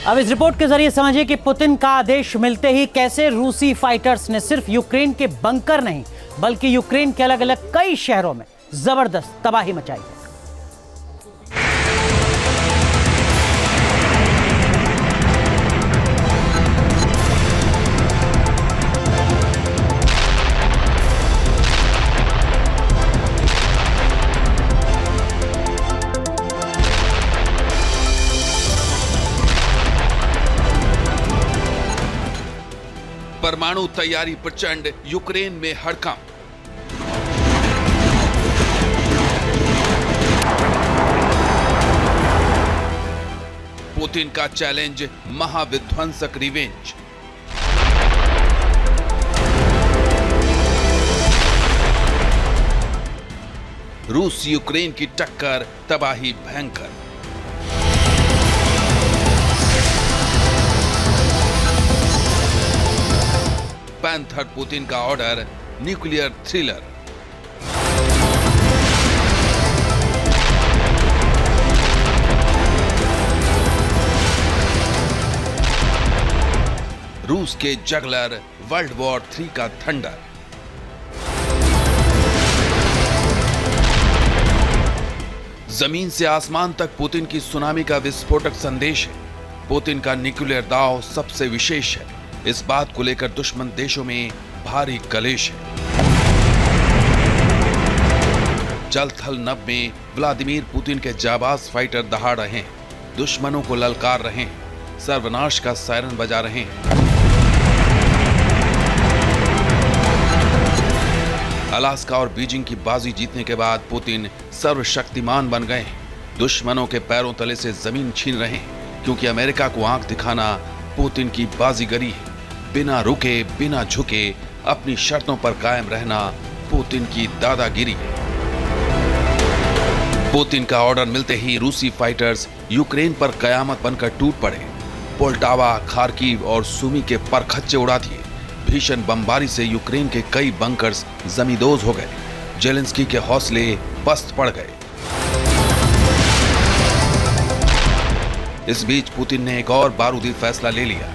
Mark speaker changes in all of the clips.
Speaker 1: अब इस रिपोर्ट के जरिए समझिए कि पुतिन का आदेश मिलते ही कैसे रूसी फाइटर्स ने सिर्फ यूक्रेन के बंकर नहीं बल्कि यूक्रेन के अलग अलग कई शहरों में जबरदस्त तबाही मचाई है।
Speaker 2: परमाणु तैयारी प्रचंड, यूक्रेन में हड़कंप। पुतिन का चैलेंज, महाविध्वंसक रिवेंज। रूस यूक्रेन की टक्कर, तबाही भयंकर। पैंथर पुतिन का ऑर्डर, न्यूक्लियर थ्रिलर। रूस के जगलर, वर्ल्ड वॉर 3 का थंडर। जमीन से आसमान तक पुतिन की सुनामी का विस्फोटक संदेश है। पुतिन का न्यूक्लियर दांव सबसे विशेष है। इस बात को लेकर दुश्मन देशों में भारी कलेश है। जल थल नभ में व्लादिमीर पुतिन के जाबाज फाइटर दहाड़ रहे हैं, दुश्मनों को ललकार रहे हैं, सर्वनाश का सायरन बजा रहे हैं। अलास्का और बीजिंग की बाजी जीतने के बाद पुतिन सर्वशक्तिमान बन गए हैं। दुश्मनों के पैरों तले से जमीन छीन रहे हैं, क्योंकि अमेरिका को आंख दिखाना पुतिन की बाजीगरी है। बिना रुके, बिना झुके, अपनी शर्तों पर कायम रहना पुतिन की दादागिरी है। पुतिन का ऑर्डर मिलते ही रूसी फाइटर्स यूक्रेन पर कयामत बनकर टूट पड़े। पोल्टावा, खार्किव और सुमी के परखच्चे उड़ा दिए। भीषण बमबारी से यूक्रेन के कई बंकर्स जमींदोज हो गए। जेलेंस्की के हौसले पस्त पड़ गए। इस बीच पुतिन ने एक और बारूदी फैसला ले लिया।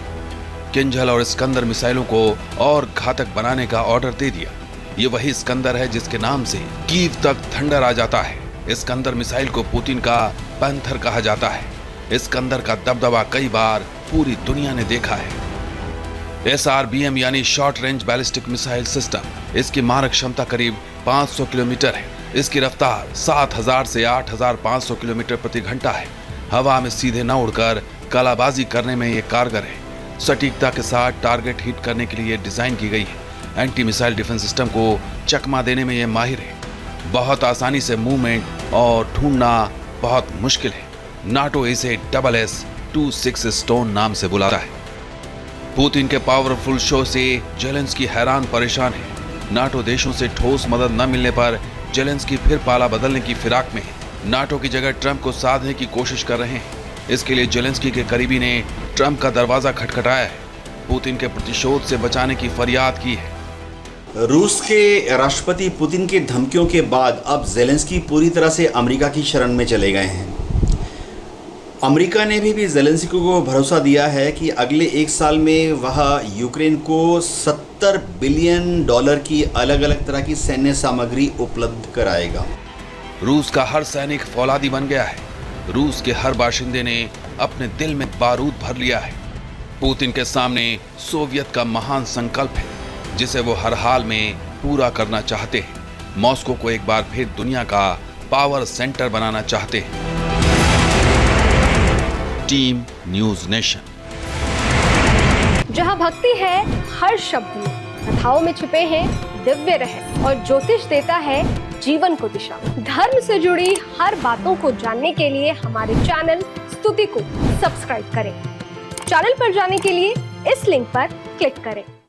Speaker 2: किंजल और स्कंदर मिसाइलों को और घातक बनाने का ऑर्डर दे दिया। ये वही स्कंदर है जिसके नाम से कीव तक थंडर आ जाता है। स्कंदर मिसाइल को पुतिन का पैंथर कहा जाता है। स्कंदर का दबदबा कई बार पूरी दुनिया ने देखा है। SRBM यानी short range ballistic missile system, इसकी मारक क्षमता करीब 500 किलोमीटर है। इसकी रफ्तार 7000 से 8500 किलोमीटर प्रति घंटा है। हवा में सीधे न उड़कर कलाबाजी करने में ये कारगर है। सटीकता के साथ टारगेट हिट करने के लिए डिजाइन की गई है। एंटी मिसाइल डिफेंस सिस्टम को चकमा देने में यह माहिर है। बहुत आसानी से मूवमेंट और ढूंढना बहुत मुश्किल है। नाटो इसे SS-26 स्टोन नाम से बुलाता है। पुतिन के पावरफुल शो से जेलेंस्की हैरान परेशान है। नाटो देशों से ठोस मदद न मिलने पर जेलेंस्की फिर पाला बदलने की फिराक में है। नाटो की जगह ट्रंप को साधने की कोशिश कर रहे हैं। इसके लिए जेलेंस्की के करीबी ने ट्रंप का दरवाजा खटखटाया है। पुतिन के प्रतिशोध से बचाने की फरियाद की है।
Speaker 3: रूस के राष्ट्रपति पुतिन के धमकियों के बाद अब जेलेंस्की पूरी तरह से अमेरिका की शरण में चले गए हैं। अमेरिका ने भी जेलेंस्की को भरोसा दिया है कि अगले 1 साल में वह यूक्रेन को $70 बिलियन की अलग अलग तरह की सैन्य सामग्री उपलब्ध कराएगा।
Speaker 2: रूस का हर सैनिक फौलादी बन गया है। रूस के हर बाशिंदे ने अपने दिल में बारूद भर लिया है। पुतिन के सामने सोवियत का महान संकल्प है, जिसे वो हर हाल में पूरा करना चाहते हैं। मॉस्को को एक बार फिर दुनिया का पावर सेंटर बनाना चाहते हैं। Team news nation.
Speaker 4: जहां भक्ति है हर शब्द में, कथाओं में छुपे हैं दिव्य रहस्य और ज्योतिष देता है जीवन को दिशा। धर्म से जुड़ी हर बातों को जानने के लिए हमारे चैनल स्तुति को सब्सक्राइब करें। चैनल पर जाने के लिए इस लिंक पर क्लिक करें।